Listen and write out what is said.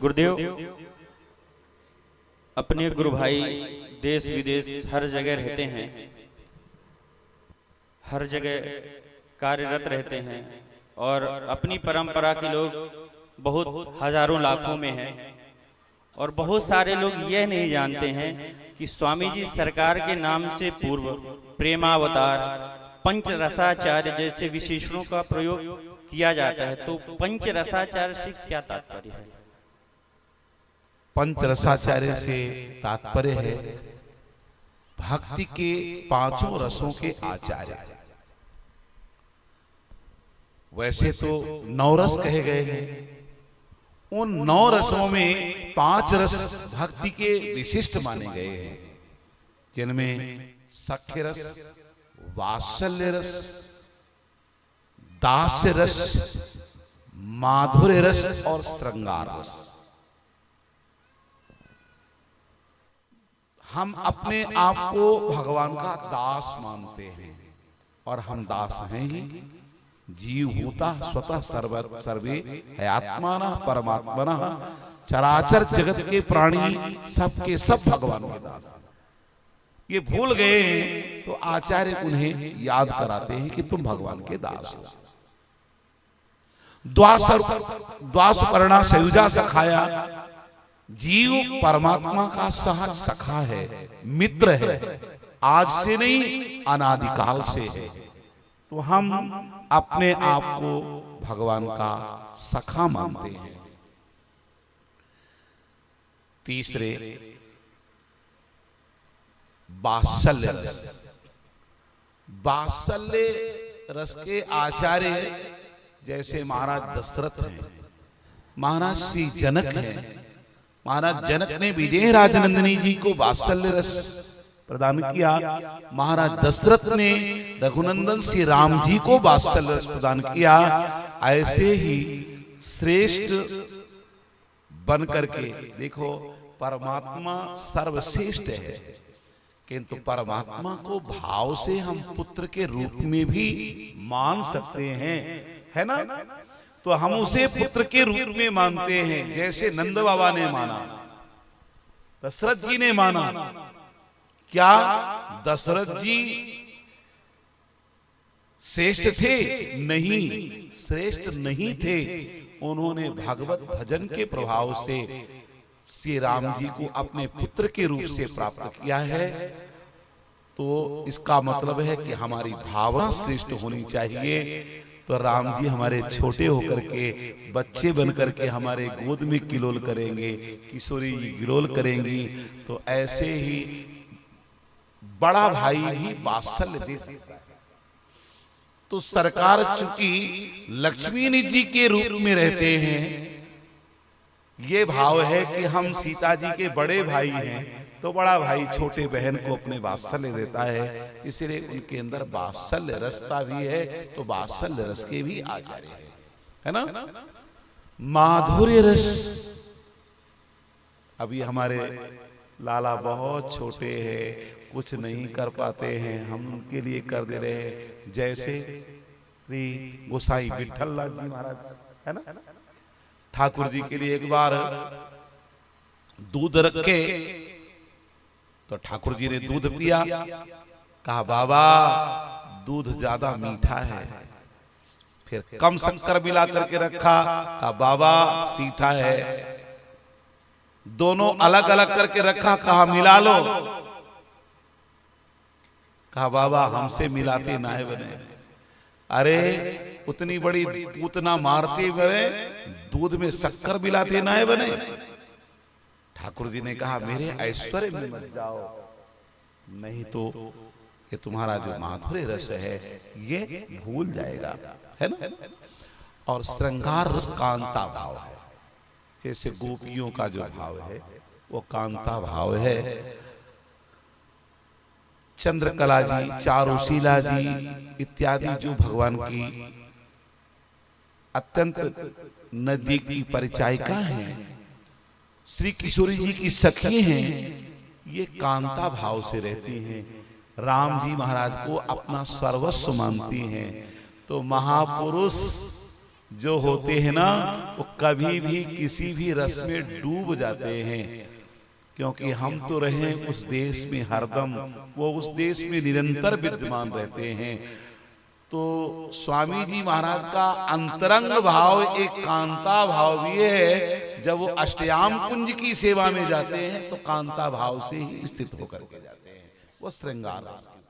गुरुदेव अपने गुरु भाई देश विदेश हर जगह रहते हैं, हर जगह कार्यरत रहते हैं और अपनी परंपरा के लोग बहुत हजारों लाखों में हैं और बहुत सारे लोग यह नहीं जानते हैं कि स्वामी जी सरकार के नाम से पूर्व प्रेमावतार, पंच रसाचार्य जैसे विशेषणों का प्रयोग किया जाता है। तो पंच रसाचार्य से क्या तात्पर्य है? पंच रसाचार्य से तात्पर्य है भक्ति के पांचों रसों के आचार्य। वैसे तो 9 रस कहे गए हैं, उन 9 रसों में 5 रस भक्ति के विशिष्ट माने गए हैं, जिनमें सख्य रस, वात्सल्य रस, दास्य रस, माधुर्य रस और श्रृंगार रस। हम अपने आप को भगवान का दास मानते हैं और हम दास हैं ही। जीव भूता स्वतः सर्वे हयात्माना परमात्मना, चराचर जगत के प्राणी सबके सब भगवान के दास। ये भूल गए तो आचार्य उन्हें याद कराते हैं कि तुम भगवान के दास हो। द्वासपर्णा सयुजा सखाया, जीव परमात्मा का सहज सखा है, मित्र है, आज से नहीं अनादिकाल से है। तो हम अपने आप को भगवान का सखा मानते हैं। तीसरे वात्सल्य रस। वात्सल्य रस के आचार्य जैसे महाराज दशरथ हैं, महाराज श्री जनक हैं। महाराज जनक ने विजय राजनंदिनी जी को वात्सल्य रस प्रदान किया, महाराज दशरथ ने रघुनंदन श्री राम जी को वात्सल्य रस प्रदान किया। ऐसे ही श्रेष्ठ बन करके देखो, परमात्मा सर्वश्रेष्ठ है, किंतु परमात्मा को भाव से हम पुत्र के रूप में भी मान सकते हैं, है ना? तो हम उसे पुत्र के रूप में मानते हैं, जैसे नंद बाबा ने माना, दशरथ जी ने माना। क्या दशरथ जी श्रेष्ठ थे? नहीं, श्रेष्ठ नहीं थे। उन्होंने भगवत भजन के प्रभाव से श्री राम जी को अपने पुत्र के रूप से प्राप्त किया है। तो इसका मतलब है कि हमारी भावना श्रेष्ठ होनी चाहिए। तो राम जी हमारे छोटे होकर के, बच्चे बनकर के हमारे गोद में किलोल करेंगे, किशोरी जी किलोल करेंगी। तो ऐसे ही बड़ा भाई भी वात्सल्य दे सकता है। तो सरकार चूंकि लक्ष्मी जी के रूप में रहते हैं, ये भाव है कि हम सीता जी के बड़े भाई हैं, तो बड़ा भाई छोटे बहन को अपने वात्सल्य देता है, इसलिए उनके अंदर वात्सल्य रसता भी है। तो वात्सल्य रस के भी आचार्य है ना? माधुर्य रस। अभी हमारे लाला बहुत छोटे हैं, कुछ नहीं कर पाते हैं, हम उनके लिए कर दे रहे हैं। जैसे श्री गोसाई विठल नाथ जी महाराज है ना, ठाकुर जी के लिए एक बार दूध रखे तो ठाकुर जी ने दूध पिया, कहा बाबा दूध ज्यादा मीठा है। फिर कम शक्कर मिला करके रखा, कहा बाबा सीठा है। दोनों अलग अलग करके रखा, कहा मिला लो, कहा बाबा हमसे मिलाते ना बने। अरे उतनी बड़ी पूतना मारते बने, दूध में शक्कर मिलाते ना बने। ठाकुर जी ने कहा मेरे ऐश्वर्य में मत जाओ, नहीं तो ये तुम्हारा जो माधुर्य रस है ये भूल जाएगा, है ना? और श्रृंगार रस कांता भाव है, जैसे गोपियों का जो भाव है वो कांता भाव है। चंद्रकला जी, चारुशीला जी इत्यादि जो भगवान की अत्यंत नजदीक की परिचायिका हैं, श्री किशोरी जी की सखी हैं, ये कांता भाव से रहती हैं। राम जी महाराज को अपना सर्वस्व मानती हैं। तो महापुरुष जो होते हैं ना, वो कभी भी किसी भी रस में डूब जाते हैं, क्योंकि हम तो रहे उस देश में हरदम, वो उस देश में निरंतर विद्यमान रहते हैं। तो स्वामी जी महाराज का अंतरंग भाव एक कांता भाव भी है। जब वो अष्टयाम कुंज की सेवा में जाते हैं तो कांता भाव से ही स्थित होकर के जाते हैं, वो श्रृंगार रस की